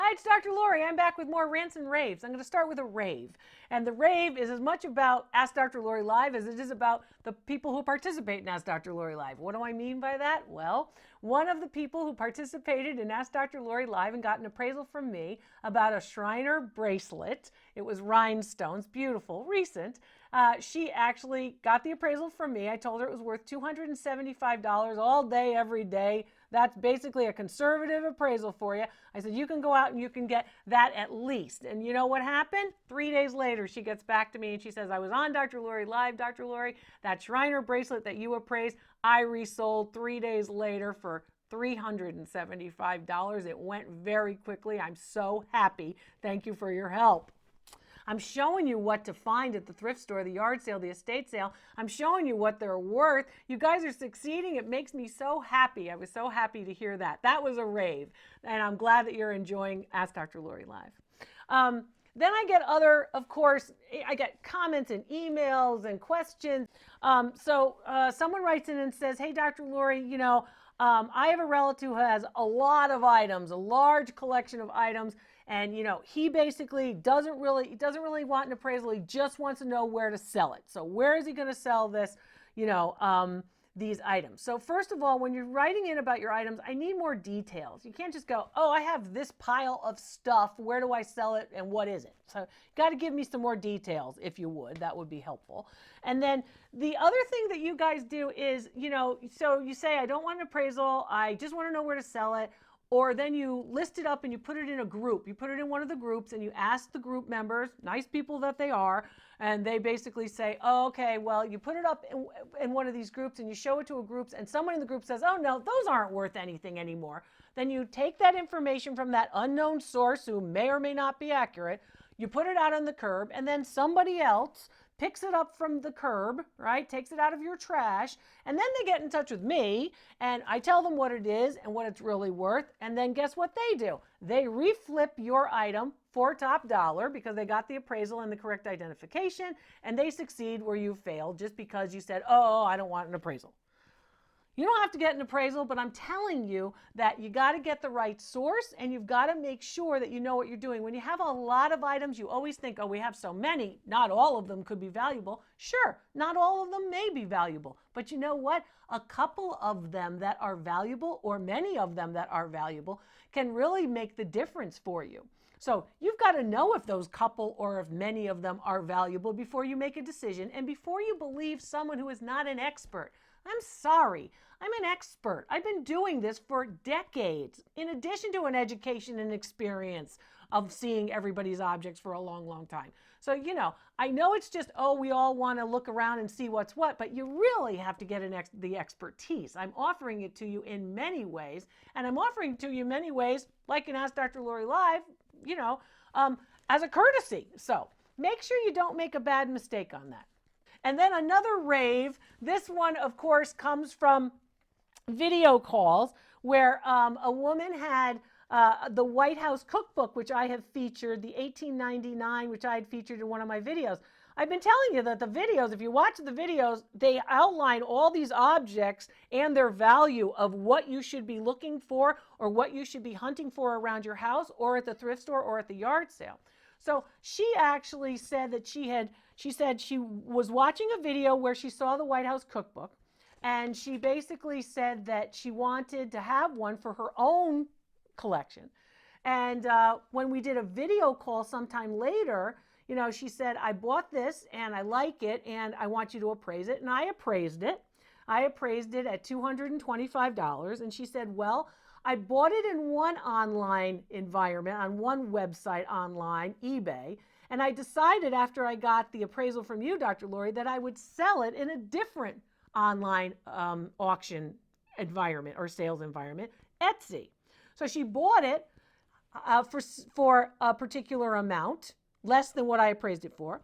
Hi, it's Dr. Lori. I'm back with more rants and raves. I'm going to start with a rave. And the rave is as much about Ask Dr. Lori Live as it is about the people who participate in Ask Dr. Lori Live. What do I mean by that? Well, one of the people who participated in Ask Dr. Lori Live and got an appraisal from me about a Shriner bracelet. It was rhinestones, beautiful, recent. She actually got the appraisal from me. I told her it was worth $275 all day, every day. That's basically a conservative appraisal for you. I said, you can go out and you can get that at least. And you know what happened? 3 days later, she gets back to me and she says, I was on Dr. Lori Live, Dr. Lori, that Shriner bracelet that you appraised, I resold 3 days later for $375. It went very quickly. I'm so happy. Thank you for your help. I'm showing you what to find at the thrift store, the yard sale, the estate sale. I'm showing you what they're worth. You guys are succeeding. It makes me so happy. I was so happy to hear that. That was a rave. And I'm glad that you're enjoying Ask Dr. Lori Live. Then I get of course, I get comments and emails and questions. Someone writes in and says, hey, Dr. Lori, I have a relative who has a lot of items, a large collection of items. And, he basically doesn't really want an appraisal. He just wants to know where to sell it. So where is he going to sell this, these items? So first of all, when you're writing in about your items, I need more details. You can't just go, oh, I have this pile of stuff. Where do I sell it and what is it? So you got to give me some more details if you would. That would be helpful. And then the other thing that you guys do is, so you say, I don't want an appraisal. I just want to know where to sell it. Or then you list it up and you put it in a group. You put it in one of the groups and you ask the group members, nice people that they are, and they basically say, oh, okay, well, you put it up in one of these groups and you show it to a group and someone in the group says, oh, no, those aren't worth anything anymore. Then you take that information from that unknown source who may or may not be accurate, you put it out on the curb, and then somebody else picks it up from the curb, right? Takes it out of your trash, and then they get in touch with me, and I tell them what it is and what it's really worth, and then guess what they do? They reflip your item for top dollar because they got the appraisal and the correct identification, and they succeed where you failed just because you said, oh, I don't want an appraisal. You don't have to get an appraisal, but I'm telling you that you got to get the right source and you've got to make sure that you know what you're doing. When you have a lot of items, you always think, oh, we have so many, not all of them could be valuable. Sure, not all of them may be valuable, but you know what? A couple of them that are valuable or many of them that are valuable can really make the difference for you. So you've got to know if those couple or if many of them are valuable before you make a decision and before you believe someone who is not an expert. I'm sorry, I'm an expert. I've been doing this for decades, in addition to an education and experience of seeing everybody's objects for a long, long time. So, I know it's just, oh, we all want to look around and see what's what, but you really have to get the expertise. I'm offering it to you in many ways, and I'm offering it to you in many ways, like in Ask Dr. Lori Live, as a courtesy. So make sure you don't make a bad mistake on that. And then another rave, this one, of course, comes from video calls where a woman had the White House cookbook, which I have featured, the 1899, which I had featured in one of my videos. I've been telling you that the videos, if you watch the videos, they outline all these objects and their value of what you should be looking for or what you should be hunting for around your house or at the thrift store or at the yard sale. So she actually said that she said she was watching a video where she saw the White House cookbook, and she basically said that she wanted to have one for her own collection. And when we did a video call sometime later, she said, I bought this and I like it and I want you to appraise it. And I appraised it. I appraised it at $225. And she said, well, I bought it in one online environment, on one website online, eBay, and I decided after I got the appraisal from you, Dr. Lori, that I would sell it in a different online auction environment or sales environment, Etsy. So she bought it for a particular amount, less than what I appraised it for.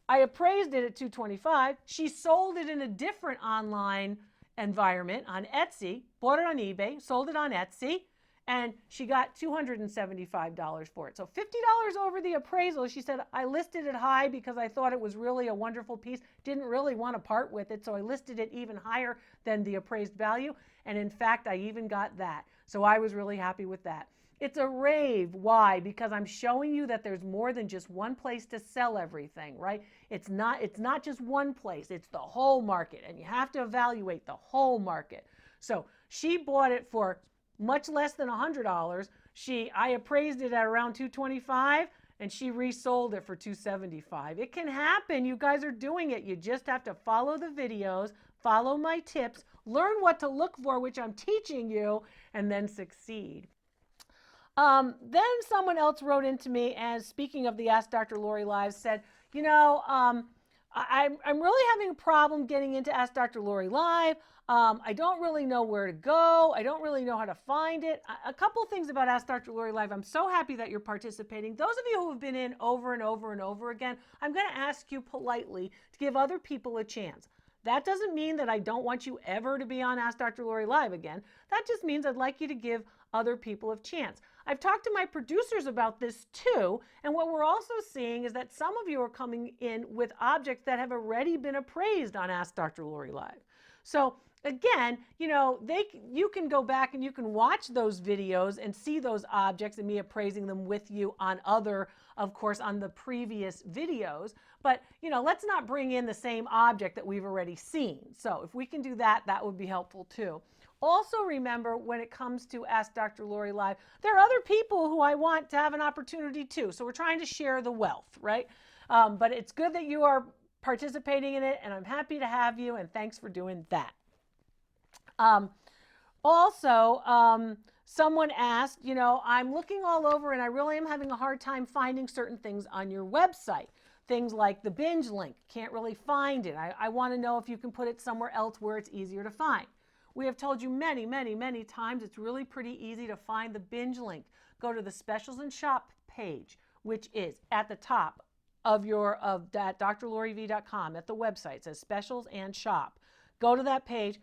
I appraised it at $225. She sold it in a different online environment on Etsy, bought it on eBay, sold it on Etsy, and she got $275 for it. So $50 over the appraisal. She said, I listed it high because I thought it was really a wonderful piece, didn't really want to part with it, so I listed it even higher than the appraised value, and in fact, I even got that. So I was really happy with that. It's a rave. Why? Because I'm showing you that there's more than just one place to sell everything, right? It's not just one place, it's the whole market, and you have to evaluate the whole market. So she bought it for much less than $100. I appraised it at around $225, and she resold it for $275. It can happen. You guys are doing it. You just have to follow the videos, follow my tips, learn what to look for, which I'm teaching you, and then succeed. Then someone else wrote into me, and speaking of the Ask Dr. Lori Live, said, you know, I'm really having a problem getting into Ask Dr. Lori Live. I don't really know where to go. I don't really know how to find it. A couple of things about Ask Dr. Lori Live. I'm so happy that you're participating. Those of you who have been in over and over and over again, I'm going to ask you politely to give other people a chance. That doesn't mean that I don't want you ever to be on Ask Dr. Lori Live again. That just means I'd like you to give other people a chance. I've talked to my producers about this too, and what we're also seeing is that some of you are coming in with objects that have already been appraised on Ask Dr. Lori Live. So again, you know, you can go back and you can watch those videos and see those objects and me appraising them with you on of course, on the previous videos. But, you know, let's not bring in the same object that we've already seen. So if we can do that, that would be helpful too. Also remember, when it comes to Ask Dr. Lori Live, there are other people who I want to have an opportunity too. So we're trying to share the wealth, right? But it's good that you are participating in it, and I'm happy to have you, and thanks for doing that. Someone asked, you know, I'm looking all over and I really am having a hard time finding certain things on your website. Things like the binge link, can't really find it. I want to know if you can put it somewhere else where it's easier to find. We have told you many, many, many times it's really pretty easy to find the binge link. Go to the Specials and Shop page, which is at the top of that drloriv.com, at the website. It says Specials and Shop. Go to that page.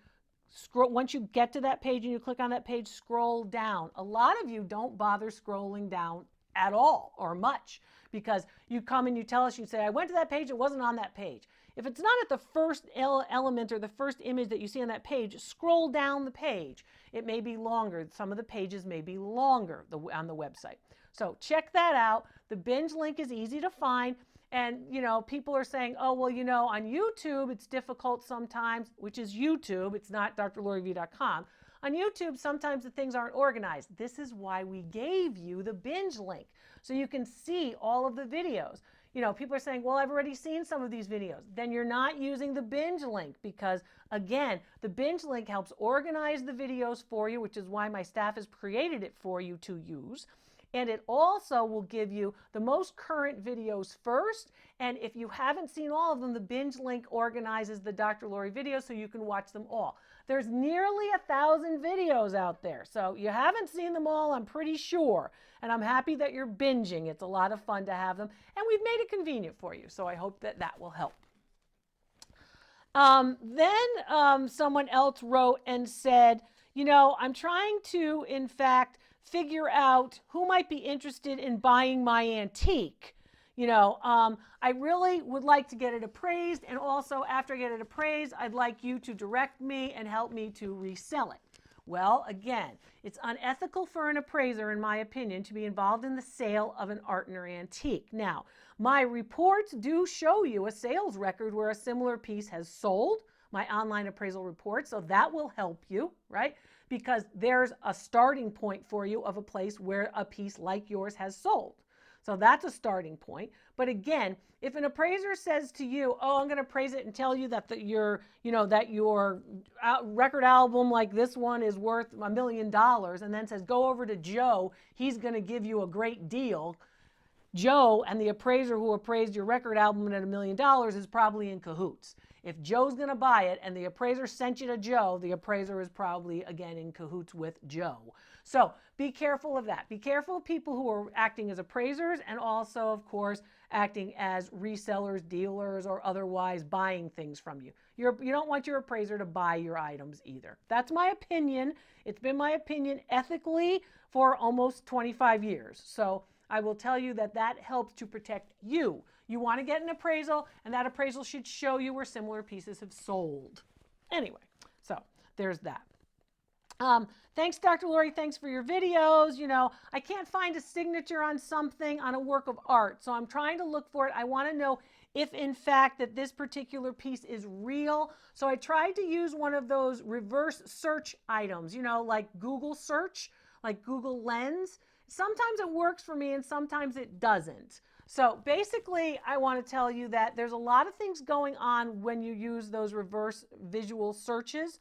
Once you get to that page and you click on that page, scroll down. A lot of you don't bother scrolling down at all or much, because you come and you tell us, you say, I went to that page, it wasn't on that page. If it's not at the first element or the first image that you see on that page, scroll down the page. It may be longer. Some of the pages may be longer on the website. So check that out. The binge link is easy to find. And, you know, people are saying, oh, well, you know, on YouTube, it's difficult sometimes, which is YouTube. It's not drloriv.com. On YouTube, sometimes the things aren't organized. This is why we gave you the binge link, so you can see all of the videos. You know, people are saying, well, I've already seen some of these videos. Then you're not using the binge link, because, again, the binge link helps organize the videos for you, which is why my staff has created it for you to use. And it also will give you the most current videos first. And if you haven't seen all of them, the binge link organizes the Dr. Lori videos so you can watch them all. There's nearly 1,000 videos out there. So you haven't seen them all, I'm pretty sure. And I'm happy that you're binging. It's a lot of fun to have them. And we've made it convenient for you. So I hope that that will help. Then someone else wrote and said, you know, I'm trying to, in fact, figure out who might be interested in buying my antique. You know, I really would like to get it appraised, and also after I get it appraised, I'd like you to direct me and help me to resell it. Well, again, it's unethical for an appraiser, in my opinion, to be involved in the sale of an art or antique. Now, my reports do show you a sales record where a similar piece has sold, my online appraisal report, so that will help you, right? Because there's a starting point for you of a place where a piece like yours has sold. So that's a starting point. But again, if an appraiser says to you, oh, I'm going to appraise it and tell you that your record album like this one is worth $1 million, and then says, go over to Joe, he's going to give you a great deal. Joe and the appraiser who appraised your record album at $1 million is probably in cahoots. If Joe's going to buy it and the appraiser sent you to Joe, the appraiser is probably, again, in cahoots with Joe. So be careful of that. Be careful of people who are acting as appraisers and also, of course, acting as resellers, dealers, or otherwise buying things from you. You don't want your appraiser to buy your items either. That's my opinion. It's been my opinion ethically for almost 25 years. So I will tell you that that helps to protect you. You want to get an appraisal, and that appraisal should show you where similar pieces have sold. Anyway, so there's that. Thanks, Dr. Lori. Thanks for your videos. I can't find a signature on something on a work of art, so I'm trying to look for it. I want to know if in fact that this particular piece is real. So I tried to use one of those reverse search items, like Google search, like Google Lens. Sometimes it works for me and sometimes it doesn't. So basically, I want to tell you that there's a lot of things going on when you use those reverse visual searches.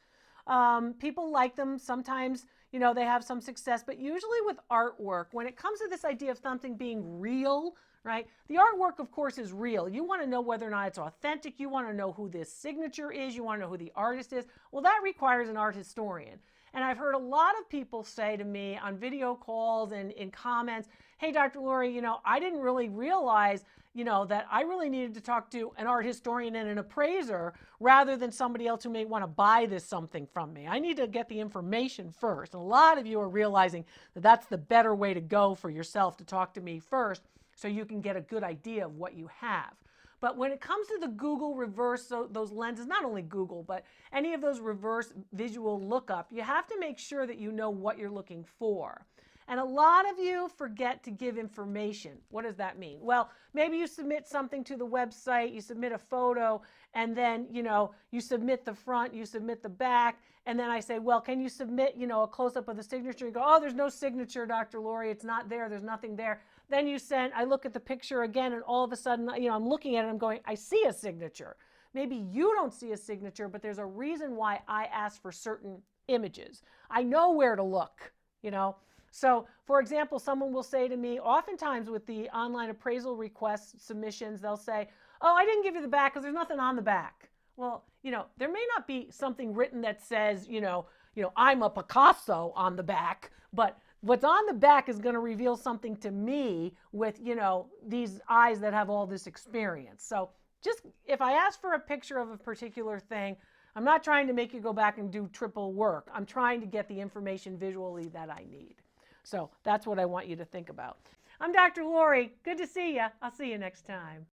People like them. Sometimes, they have some success, but usually with artwork, when it comes to this idea of something being real, right? The artwork, of course, is real. You want to know whether or not it's authentic. You want to know who this signature is. You want to know who the artist is. Well, that requires an art historian. And I've heard a lot of people say to me on video calls and in comments, hey, Dr. Lori, I didn't really realize, that I really needed to talk to an art historian and an appraiser rather than somebody else who may want to buy this something from me. I need to get the information first. And a lot of you are realizing that that's the better way to go for yourself, to talk to me first so you can get a good idea of what you have. But when it comes to the Google reverse, so those lenses, not only Google, but any of those reverse visual lookup, you have to make sure that you know what you're looking for. And a lot of you forget to give information. What does that mean? Well, maybe you submit something to the website, you submit a photo, and then, you submit the front, you submit the back, and then I say, well, can you submit, a close-up of the signature? You go, oh, there's no signature, Dr. Lori, it's not there, there's nothing there. Then I look at the picture again, and all of a sudden, I'm looking at it, I'm going, I see a signature. Maybe you don't see a signature, but there's a reason why I ask for certain images. I know where to look, So, for example, someone will say to me, oftentimes with the online appraisal request submissions, they'll say, oh, I didn't give you the back because there's nothing on the back. Well, there may not be something written that says, I'm a Picasso on the back, but what's on the back is going to reveal something to me with, these eyes that have all this experience. So just if I ask for a picture of a particular thing, I'm not trying to make you go back and do triple work. I'm trying to get the information visually that I need. So that's what I want you to think about. I'm Dr. Lori. Good to see you. I'll see you next time.